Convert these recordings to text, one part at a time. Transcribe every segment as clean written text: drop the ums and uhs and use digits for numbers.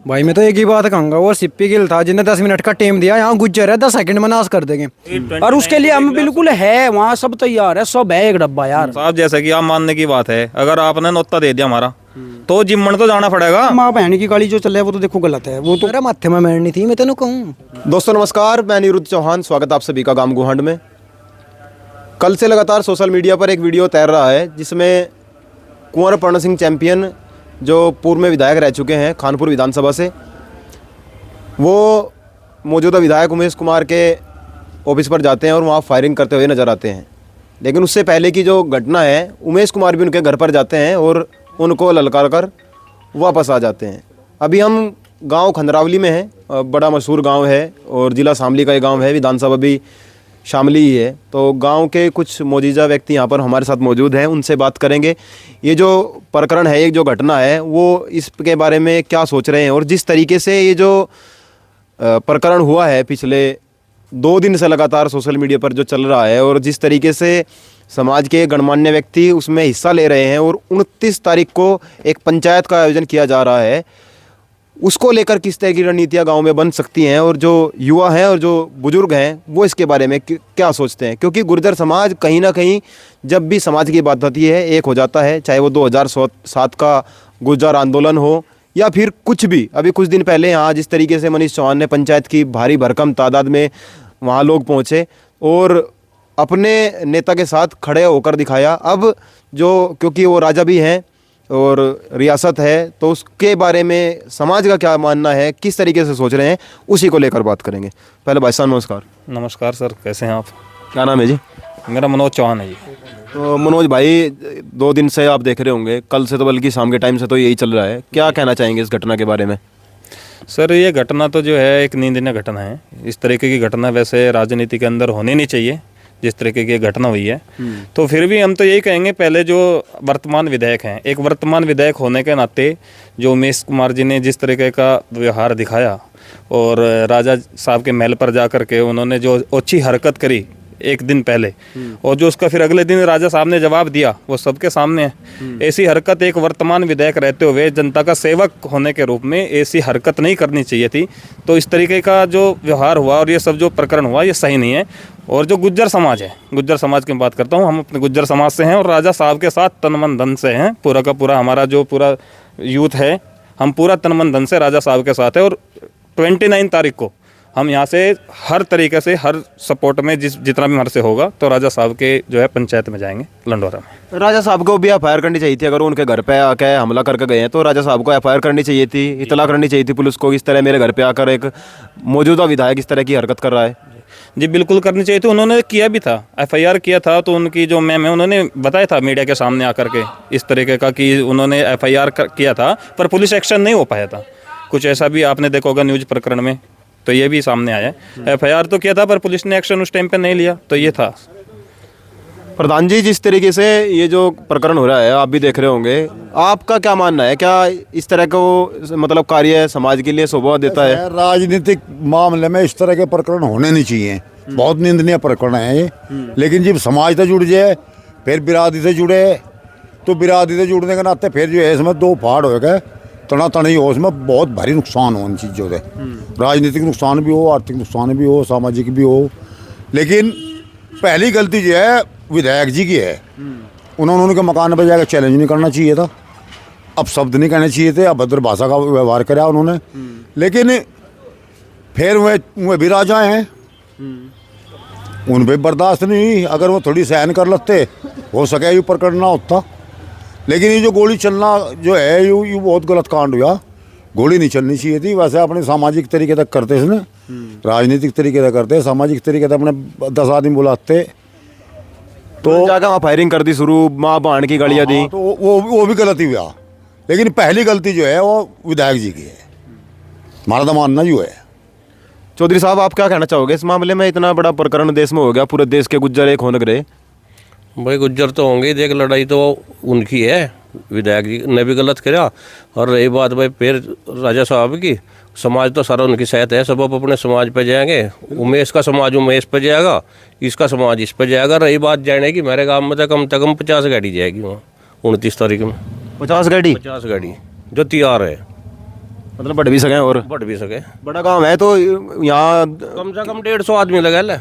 भाई मैं तो एक ही बात कहूंगा, वो सिप्पी गिल था जिन्हें 10 मिनट का टाइम दिया, यहाँ गुज्जर है 10 सेकंड में नाश कर देंगे। और उसके लिए हम बिल्कुल है, वहाँ सब तैयार है, सब है एक डब्बा यार साहब। जैसा कि आप मानने की बात है, अगर आपने नोता दे दिया हमारा तो जिम्मन तो जाना पड़ेगा। माँ बहन की गाड़ी जो चल रहा है वो तो देखो गलत है, वो तो मेरा माथे में मैरनी थी, मैं तेनों कहूँ। दोस्तों नमस्कार, मैं अनिरुद्ध चौहान, स्वागत आप सभी का गांव गुहांड में। कल से लगातार सोशल मीडिया पर एक वीडियो तैर रहा है जिसमें कुंवर पर्ण सिंह चैंपियन, जो पूर्व में विधायक रह चुके हैं खानपुर विधानसभा से, वो मौजूदा विधायक उमेश कुमार के ऑफिस पर जाते हैं और वहाँ फायरिंग करते हुए नजर आते हैं। लेकिन उससे पहले की जो घटना है, उमेश कुमार भी उनके घर पर जाते हैं और उनको ललकार कर वापस आ जाते हैं। अभी हम गांव खंदरावली में हैं, बड़ा मशहूर गांव है और ज़िला शामली का ये गांव है, विधानसभा भी शामली ही है। तो गांव के कुछ मौजूदा व्यक्ति यहां पर हमारे साथ मौजूद हैं, उनसे बात करेंगे। ये जो प्रकरण है, एक जो घटना है, वो इसके बारे में क्या सोच रहे हैं और जिस तरीके से ये जो प्रकरण हुआ है पिछले 2 दिन से लगातार सोशल मीडिया पर जो चल रहा है, और जिस तरीके से समाज के गणमान्य व्यक्ति उसमें हिस्सा ले रहे हैं और 29 तारीख को एक पंचायत का आयोजन किया जा रहा है, उसको लेकर किस तरह की रणनीतियाँ गांव में बन सकती हैं और जो युवा हैं और जो बुजुर्ग हैं वो इसके बारे में क्या सोचते हैं। क्योंकि गुर्जर समाज कहीं ना कहीं जब भी समाज की बात होती है एक हो जाता है, चाहे वो 2007 का गुर्जर आंदोलन हो या फिर कुछ भी। अभी कुछ दिन पहले यहाँ जिस तरीके से मनीष चौहान ने पंचायत की भारी भरकम तादाद में वहाँ लोग पहुँचे और अपने नेता के साथ खड़े होकर दिखाया। अब जो, क्योंकि वो राजा भी हैं और रियासत है, तो उसके बारे में समाज का क्या मानना है, किस तरीके से सोच रहे हैं, उसी को लेकर बात करेंगे। पहले भाई साहब नमस्कार। नमस्कार सर, कैसे हैं आप? क्या नाम है जी? मेरा मनोज चौहान है जी। तो मनोज भाई, 2 दिन से आप देख रहे होंगे, कल से तो बल्कि शाम के टाइम से तो यही चल रहा है, क्या कहना चाहेंगे इस घटना के बारे में? सर ये घटना तो जो है एक निंदनीय घटना है। इस तरीके की घटना वैसे राजनीति के अंदर होनी नहीं चाहिए, जिस तरीके की घटना हुई है। तो फिर भी हम तो यही कहेंगे, पहले जो वर्तमान विधायक हैं, एक वर्तमान विधायक होने के नाते जो उमेश कुमार जी ने जिस तरीके का व्यवहार दिखाया और राजा साहब के महल पर जा कर के उन्होंने जो ओछी हरकत करी एक दिन पहले, और जो उसका फिर अगले दिन राजा साहब ने जवाब दिया, वो सबके सामने है। ऐसी हरकत एक वर्तमान विधायक रहते हुए, जनता का सेवक होने के रूप में ऐसी हरकत नहीं करनी चाहिए थी। तो इस तरीके का जो व्यवहार हुआ और ये सब जो प्रकरण हुआ, ये सही नहीं है। और जो गुज्जर समाज है, गुज्जर समाज की बात करता हूँ, हम अपने गुज्जर समाज से हैं और राजा साहब के साथ तन मन धन से हैं। पूरा का पूरा हमारा जो पूरा यूथ है, हम पूरा तन मन धन से राजा साहब के साथ है। और 29 तारीख को हम यहाँ से हर तरीके से, हर सपोर्ट में जितना भी हमारे से होगा, तो राजा साहब के जो है पंचायत में जाएंगे लंडोरा में। राजा साहब को भी एफआईआर करनी चाहिए थी। अगर उनके घर पे आके हमला करके गए हैं तो राजा साहब को एफआईआर करनी चाहिए थी, इतला करनी चाहिए थी पुलिस को। इस तरह मेरे घर पे आकर एक मौजूदा विधायक इस तरह की हरकत कर रहा है। जी बिल्कुल करनी चाहिए थी, उन्होंने किया भी था, एफआईआर किया था। तो उनकी जो मैम है, उन्होंने बताया था मीडिया के सामने आकर के इस तरीके का कि उन्होंने एफआईआर किया था, पर पुलिस एक्शन नहीं हो पाया था। कुछ ऐसा भी आपने देखा होगा न्यूज प्रकरण में, तो ये भी सामने आया है। एफआईआर तो किया था पर पुलिस ने एक्शन उस टाइम पे नहीं लिया, तो ये था। प्रधान जी, जिस तरीके से ये जो प्रकरण हो रहा है, आप भी देख रहे होंगे, आपका क्या मानना है? क्या इस तरह को मतलब कार्य समाज के लिए शोभा देता है? राजनीतिक मामले में इस तरह के प्रकरण होने नहीं चाहिए, बहुत निंदनीय प्रकरण है ये। लेकिन जब समाज से जुड़ जाए, फिर बिरादरी से जुड़े, तो बिरादरी से जुड़ने के नाते फिर जो है इसमें 2 फाड़ हो गए, तनातनी हो, उसमें बहुत भारी नुकसान हो इन चीज़ों से। राजनीतिक नुकसान भी हो, आर्थिक नुकसान भी हो, सामाजिक भी हो। लेकिन पहली गलती जो है विधायक जी की है, उन्होंने उनके मकान पर जाकर चैलेंज नहीं करना चाहिए था, अब शब्द नहीं कहने चाहिए थे, अभद्र भाषा का व्यवहार कराया उन्होंने। लेकिन फिर वे भी राजा हैं, उन पर बर्दाश्त नहीं हुई। अगर वो थोड़ी सहन कर लेते, हो सके ऊपर करना होता। लेकिन ये जो गोली चलना जो है, ये बहुत गलत कांड हुआ। गोली नहीं चलनी चाहिए थी। वैसे अपने सामाजिक तरीके तक करते इसने, राजनीतिक तरीके तक करते, सामाजिक तरीके तक अपने 10 आदमी बुलाते, तो जाकर वहाँ फायरिंग कर दी शुरू, माँ बाण की गालियाँ दी, तो वो भी गलती हुआ। लेकिन पहली गलती जो है वो विधायक जी की है, हमारा तो मानना जो है। चौधरी साहब, आप क्या कहना चाहोगे इस मामले में? इतना बड़ा प्रकरण देश में हो गया, पूरे देश के गुज्जर एक होने गए। भाई गुज्जर तो होंगे, देख लड़ाई तो उनकी है, विधायक जी ने भी गलत किया। और रही बात भाई फिर राजा साहब की, समाज तो सारा उनकी साथ है, सब अपने समाज पे जाएंगे। उमेश का समाज उमेश पे जाएगा, इसका समाज इस पे जाएगा। रही बात जाने की, मेरे गांव में तो कम से कम 50 गाड़ी जाएगी वहाँ 29 तारीख में। 50 गाड़ी? 50 गाड़ी जो तैयार है। मतलब बढ़ भी सकें और बढ़ भी सके। बड़ा गांव है तो यहाँ कम से कम 150 आदमी लगा ले,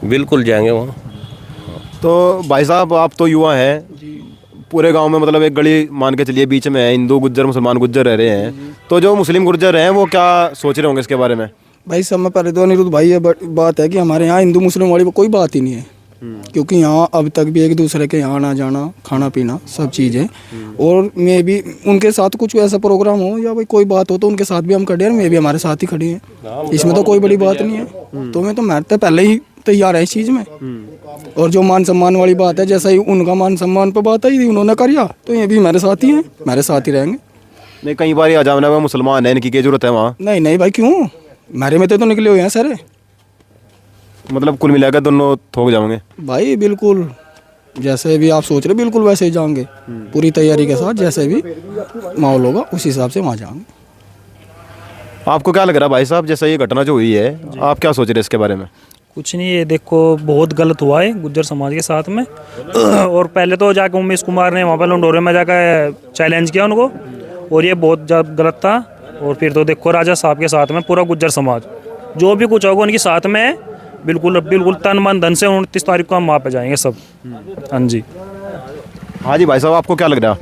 बिल्कुल जाएंगे वहाँ। तो भाई साहब आप तो युवा हैं, पूरे गांव में मतलब एक गली मान के चलिए बीच में है, हिंदू गुज्जर मुसलमान गुज्जर रह रहे हैं, तो जो मुस्लिम गुज्जर हैं वो क्या सोच रहे होंगे इसके बारे में? भाई सब में पहले तो अनिरुद्ध भाई ये बात है कि हमारे यहाँ हिंदू मुस्लिम वाली कोई बात ही नहीं है, क्योंकि यहाँ अब तक भी एक दूसरे के यहाँ आना जाना खाना पीना सब चीज़ें, और मैं भी उनके साथ कुछ ऐसा प्रोग्राम हो या भाई कोई बात हो तो उनके साथ भी हम खड़े हैं, मैं भी हमारे साथ ही खड़े हैं, इसमें तो कोई बड़ी बात नहीं है। तो मैं तो मैं तो पहले ही तैयार है इस चीज़ में। और जो मान सम्मान वाली बात है, जैसा ही उनका मान सम्मान पर बात आई उन्होंने करिया, तो ये भी हमारे साथ ही हैं, हमारे साथ ही रहेंगे। नहीं कई बार आ जाना में मुसलमान है, इनकी क्या जरूरत है वहाँ? नहीं नहीं भाई क्यों, हमारे में तो निकले हुए हैं सर। मतलब कुल मिलाकर दोनों थोक जाओगे? भाई बिल्कुल जैसे भी आप सोच रहे बिल्कुल वैसे ही जाएंगे, पूरी तैयारी के साथ, जैसे भी माहौल होगा उस हिसाब से वहाँ जाएंगे। आपको क्या लग रहा है भाई साहब, जैसा ये घटना जो हुई है, आप क्या सोच रहे हैं इसके बारे में? कुछ नहीं, ये देखो बहुत गलत हुआ है गुज्जर समाज के साथ में। और पहले तो जाकर उमेश कुमार ने वहाँ पर लंडोरे में जाकर चैलेंज किया उनको, और ये बहुत गलत था। और फिर तो देखो राजा साहब के साथ में पूरा गुज्जर समाज, जो भी कुछ होगा उनके साथ में बिल्कुल बिल्कुल तन मन धन से 29 तारीख को हम वहाँ पे जाएंगे सब। हाँ जी। हाँ जी भाई साहब, आपको क्या लग रहा?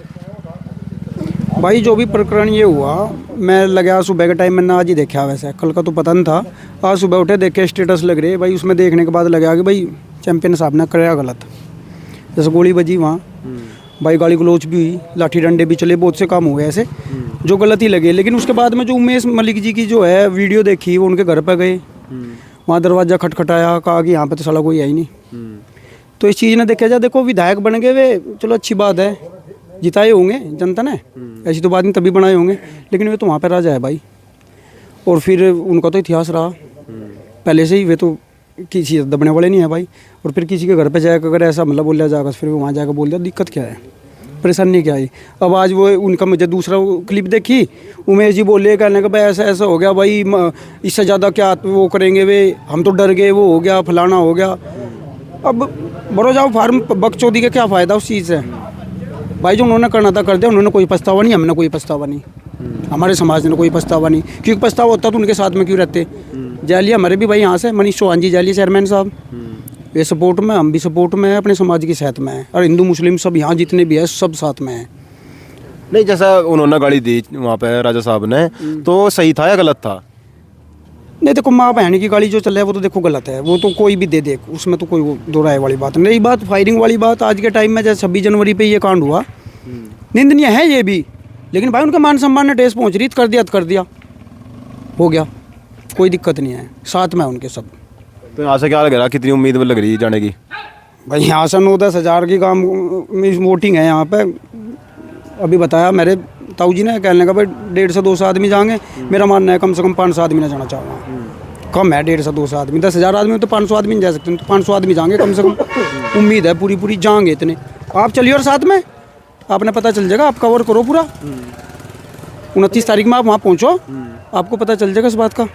भाई जो भी प्रकरण ये हुआ, मैं लगा सुबह के टाइम मैंने आज ही देखा, वैसे कल का तो पता नहीं था, आज सुबह उठे देखे स्टेटस लग रहे भाई, उसमें देखने के बाद लगा कि भाई चैंपियन साहब ने कराया गलत, जैसे गोली बजी वहाँ, भाई गाली गलोच भी हुई, लाठी डंडे भी चले, बहुत से काम हुए ऐसे जो गलत ही लगे। लेकिन उसके बाद में जो उमेश मलिक जी की जो है वीडियो देखी, वो उनके घर पर गए, वहाँ दरवाज़ा खटखटाया, कहा कि यहाँ पे तो साला कोई है ही नहीं। तो इस चीज़ ने देखा जाए, देखो विधायक बन गए वे, चलो अच्छी बात है, जिताए होंगे जनता ने, ऐसी तो बात नहीं तभी बनाए होंगे, लेकिन वे तो वहाँ पर राजा है भाई। और फिर उनका तो इतिहास रहा पहले से ही, वे तो किसी दबने वाले नहीं है भाई। और फिर किसी के घर पे जाकर अगर ऐसा मतलब बोल दिया जाएगा, फिर वहाँ जाकर बोल दिया, दिक्कत क्या है, परेशानी क्या है? अब आज वो उनका मुझे दूसरा क्लिप देखी, उमेश जी बोले, कहने का भाई ऐसा ऐसा हो गया भाई, इससे ज़्यादा क्या वो करेंगे वे, हम तो डर गए, वो हो गया फलाना हो गया। अब बड़ो जाओ फार्म बकचोदी का क्या फ़ायदा उस चीज़ से? भाई जो उन्होंने करना था कर दिया, उन्होंने कोई पछतावा नहीं, हमने कोई पछतावा नहीं, हमारे समाज ने कोई पछतावा नहीं, क्योंकि पछतावा होता तो उनके साथ में क्यों रहते? जैली हमारे भी भाई यहाँ से मनीष चौहान जी जैली चेयरमैन साहब, ये सपोर्ट में, हम भी सपोर्ट में है, अपने समाज की साथ में है, और हिंदू मुस्लिम सब यहाँ जितने भी है सब साथ में है। नहीं जैसा उन्होंने गाड़ी दी वहाँ पे राजा साहब ने, तो सही था या गलत था? नहीं देखो, माँ बहन की गाड़ी जो चल रहा है वो तो देखो गलत है, वो तो कोई भी दे दे, उसमें तो कोई वो दो राय वाली बात नहीं। बात फायरिंग वाली बात आज के टाइम में, जैसे 26 जनवरी पे ये कांड हुआ, निंदनीय है ये भी, लेकिन भाई उनका मान सम्मान ने ठेस पहुँच रही, कर दिया तो कर दिया, हो गया, कोई दिक्कत नहीं है, साथ में उनके सब। तो यहाँ से क्या लग रहा, कितनी उम्मीद लग रही है जाने की? भाई यहाँ से 9-10 हज़ार की काम वोटिंग है यहाँ पे, अभी बताया मेरे ताऊ जी ने, कहने का भाई 150 से 200 आदमी जाएंगे, मेरा मानना है कम से कम 500 आदमी ना जाना चाहूँगा, कम है 150 से 200 आदमी, 10,000 आदमी तो 500 आदमी नहीं जा सकते, तो 500 आदमी जाएंगे कम से कम, उम्मीद है पूरी जाएंगे इतने। आप चलिए और साथ में आपने पता चल जाएगा, आप कवर करो पूरा, 29 तारीख में आप वहाँ पहुँचो, आपको पता चल जाएगा इस बात का।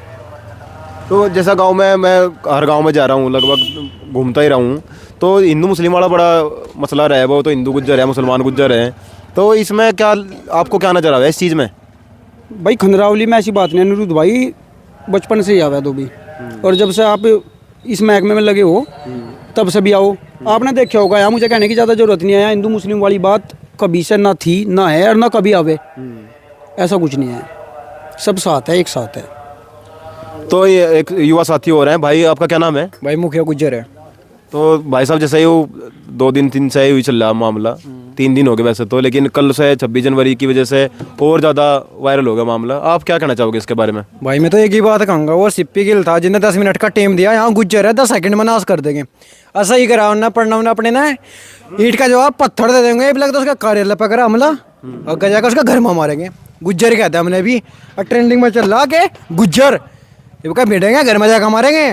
तो जैसा गांव में मैं हर गांव में जा रहा हूँ, लगभग घूमता ही रहा हूँ, तो हिंदू मुस्लिम वाला बड़ा मसला रहा है, वो तो हिंदू गुज्जर है, मुसलमान गुज्जर है, तो इसमें क्या आपको क्या नजर आ रहा है इस चीज़ में? भाई खंडरावली में ऐसी बात नहीं अनिरुद्ध भाई, बचपन से ही आवा है तो भी, और जब से आप इस महकमे में लगे हो तब से भी आओ, आपने देखा होगा, यहाँ मुझे कहने की ज़्यादा ज़रूरत नहीं है, हिंदू मुस्लिम वाली बात कभी से ना थी ना है और ना कभी आवे, ऐसा कुछ नहीं है, सब साथ है, एक साथ है। तो ये एक युवा साथी हो रहे हैं, भाई आपका क्या नाम है? भाई मुखिया गुज्जर है। तो भाई साहब जैसे ही 2 दिन 3 से ही चल रहा मामला, 3 दिन हो गए वैसे तो, लेकिन कल से 26 जनवरी की वजह से और ज़्यादा वायरल हो गया मामला, आप क्या कहना चाहोगे इसके बारे में? भाई मैं तो एक ही बात कहूँगा, वो सिप्पी गिल था जिन्हें 10 मिनट का टाइम दिया, यहाँ गुज्जर है 10 सेकंड में नाश कर देंगे, ऐसा ही करा उन्हें, पढ़ना उन्हें अपने ना ईंट का जवाब पत्थर दे देंगे, लगता तो उसका कार्यालय पकड़ा हमला और जाकर उसका घर में मारेंगे, गुज्जर कहते हैं हमने भी, और ट्रेंडिंग में चल रहा के गुज्जर ये क्या बैठेंगे घर में जाकर मारेंगे,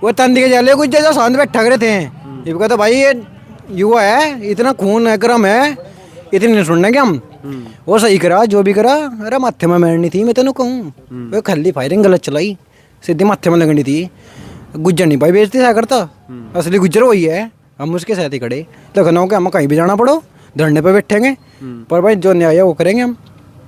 वो तंदी के जाले गुज्जर जो शांत बैठा करे थे, ये कहते भाई ये युवा है, इतना खून है क्रम है, इतनी नहीं सुनने के हम, वो सही करा जो भी करा, अरे माथे में मारनी थी मैं तेन कहूँ, वो खल्ली फायरिंग गलत चलाई, सीधी माथे में लगनी थी, गुज्जर नहीं भाई बेचती क्या करता, असली गुज्जर वही है, हम उसके साथ ही खड़े, तो कहना हो कि हम कहीं भी जाना पड़ो धरने पर बैठेंगे, पर भाई जो न्याय है वो करेंगे हम।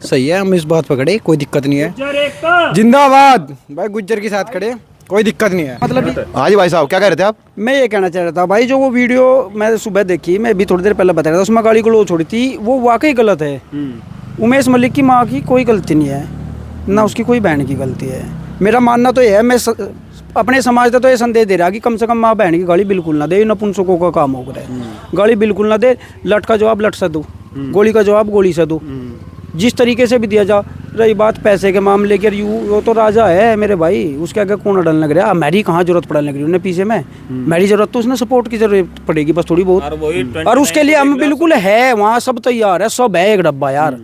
सही है, हम इस बात पर खड़े, कोई दिक्कत नहीं है। जिंदाबाद भाई, गुज्जर के साथ खड़े, कोई दिक्कत नहीं है। मतलब हाँ जी भाई साहब, क्या कह रहे थे आप? मैं ये कहना चाह रहा था भाई, जो वो वीडियो मैं सुबह देखी, मैं भी थोड़ी देर पहले बता रहा था, उसमें गाली गलौज छोड़ी थी, वो वाकई गलत है। उमेश मलिक की माँ की कोई गलती नहीं है, ना उसकी कोई बहन की गलती है। मेरा मानना तो ये है, मैं अपने समाज का तो ये संदेश दे रहा कि कम से कम माँ बहन की गाली बिल्कुल ना दे, नपुंसकों का काम हो रहा है। गाली बिल्कुल ना दे, लट का जवाब लट से दो, गोली का जवाब गोली से दो, जिस तरीके से भी दिया जा। रही बात पैसे के मामले की, वो तो राजा है मेरे भाई, उसके आगे कौन अड़न लग रहा है? मेरी कहाँ जरूरत पड़ने लग रही है उन्हें पीछे में? मेरी जरूरत तो उसने सपोर्ट की जरूरत पड़ेगी बस थोड़ी बहुत, और उसके लिए हम बिल्कुल है, वहाँ सब तैयार है, सब है एक डब्बा यार,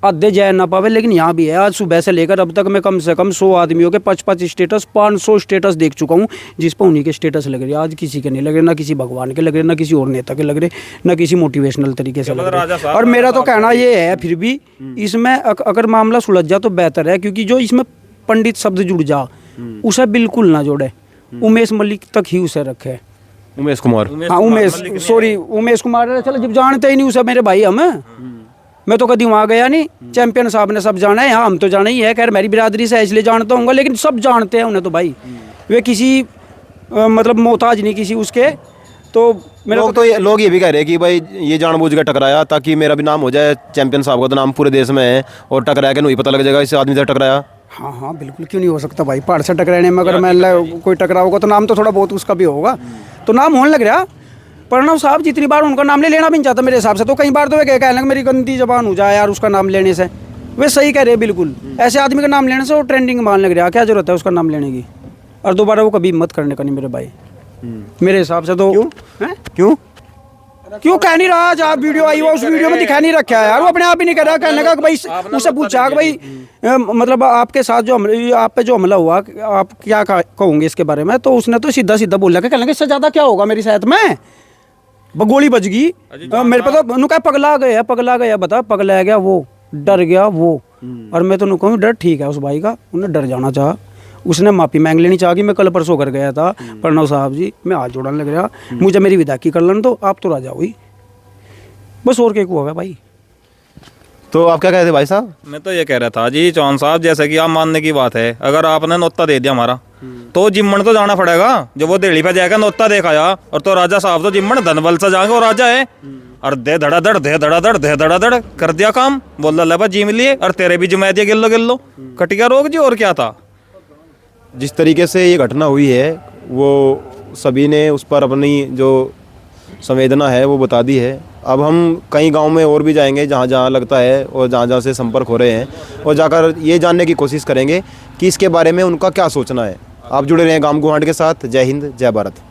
आधे जय ना पावे, लेकिन यहाँ भी है। आज सुबह से लेकर अब तक मैं कम से कम 100 आदमियों के 5-5 स्टेटस, 500 स्टेटस देख चुका हूँ, जिस पर उन्हीं के स्टेटस लग रहे हैं। आज किसी के नहीं लग रहे, ना किसी भगवान के लग रहे, ना किसी और नेता के लग रहे, ना किसी मोटिवेशनल तरीके से लग रहे। और मेरा तो कहना ये है, फिर भी इसमें अगर मामला सुलझ जा तो बेहतर है, क्योंकि जो इसमें पंडित शब्द जुड़ जा उसे बिल्कुल ना जोड़े, उमेश मलिक तक ही उसे रखे। उमेश कुमार, हाँ उमेश कुमार, चलो जब जानते ही नहीं उसे मेरे भाई, हम मैं तो कभी वहाँ गया नहीं, चैंपियन साहब ने सब जाना है, यहाँ हम तो जाना ही है, खैर मेरी बिरादरी से इसलिए जानता हूँ, लेकिन सब जानते हैं उन्हें तो भाई, वे किसी मतलब मोहताज नहीं किसी उसके। तो मेरे को तो लोग ये भी कह रहे हैं कि भाई ये जानबूझ कर टकराया ताकि मेरा भी नाम हो जाए, चैंपियन साहब का तो नाम पूरे देश में है, और टकराया के नहीं पता लग जाएगा इस आदमी से टकराया। हाँ हाँ बिल्कुल, क्यों नहीं हो सकता भाई, पहाड़ से टकराने में अगर मैं कोई टकरा होगा तो नाम तो थोड़ा बहुत उसका भी होगा, तो नाम होने लग रहा। प्रणव साहब जितनी बार उनका नाम लेना भी नहीं चाहता मेरे हिसाब से, तो कई बार तो वे कहने लगे मेरी गंदी जबान हो जाए यार उसका नाम लेने से। वे सही कह रहे हैं बिल्कुल, ऐसे आदमी का नाम लेने से वो ट्रेंडिंग मान लग रहा है, क्या जरूरत है उसका नाम लेने की? और दोबारा वो कभी हिम्मत करने का नहीं मेरे भाई, मेरे हिसाब से तो। क्यों क्यों कह नहीं रहा? आज आप वीडियो आई हुआ, उस वीडियो में दिखा नहीं रखा है यार, वो अपने आप ही नहीं कर रहा। कहने का भाई उससे पूछा कि भाई मतलब आपके साथ जो आप पे जो हमला हुआ, आप क्या कहोगे इसके बारे में? तो उसने तो सीधा सीधा बोला कि कहने का इससे ज़्यादा क्या होगा मेरी सेहत में, गोली बज गई मेरे पे, तो उन्होंने पगला गया, बता पगला गया वो, डर गया वो। और मैं तो कहूँ डर ठीक है उस भाई का, उन्हें डर जाना चाहा, उसने माफ़ी मांग लेनी चाह कि मैं कल परसों कर गया था प्रणव साहब जी, मैं हाथ जोड़ने लग रहा, मुझे मेरी विदाई कर लेना, तो आप तो राजा हुई बस, और क्या हुआ भाई? तो आप क्या कह रहे थे भाई साहब? मैं तो ये कह रहा था जी चौहान साहब, जैसे कि आप मानने की बात है, अगर आपने नोता दे दिया हमारा, तो जिम्मन तो जाना पड़ेगा, जो वो देड़ी पे जाएगा नोता देखाया, और तो राजा साहब तो जिम्मन धनबल से जाएंगे, और राजा है, और दे धड़ाधड़ कर दिया काम, बोल ला जीम लिए, और तेरे भी जिम्मे दिया गिल्लो कटिया रोक जी, और क्या था। जिस तरीके से ये घटना हुई है, वो सभी ने उस पर अपनी जो संवेदना है वो बता दी है। अब हम कई गांव में और भी जाएंगे जहां जहां लगता है, और जहां जहां से संपर्क हो रहे हैं, और जाकर ये जानने की कोशिश करेंगे कि इसके बारे में उनका क्या सोचना है। आप जुड़े रहें गाम गुहांड के साथ। जय हिंद, जय भारत।